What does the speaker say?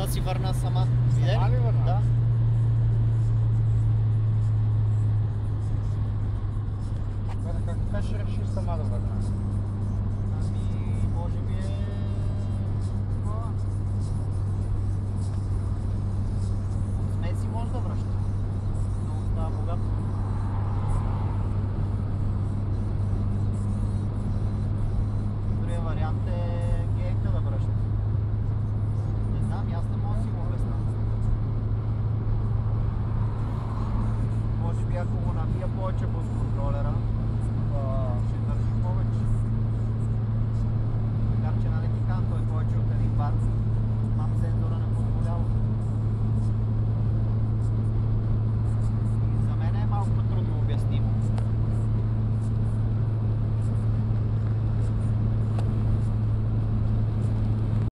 да си върна сама. Сама ли върна? Да. Как ще решиш сама да върна? Ами, може би е... такова. Смеси може да връща. Много става богат. Другия вариант е гейка да връща. Не знам, аз не мога да си го обясня. Може би ако го набия повече бус контролера,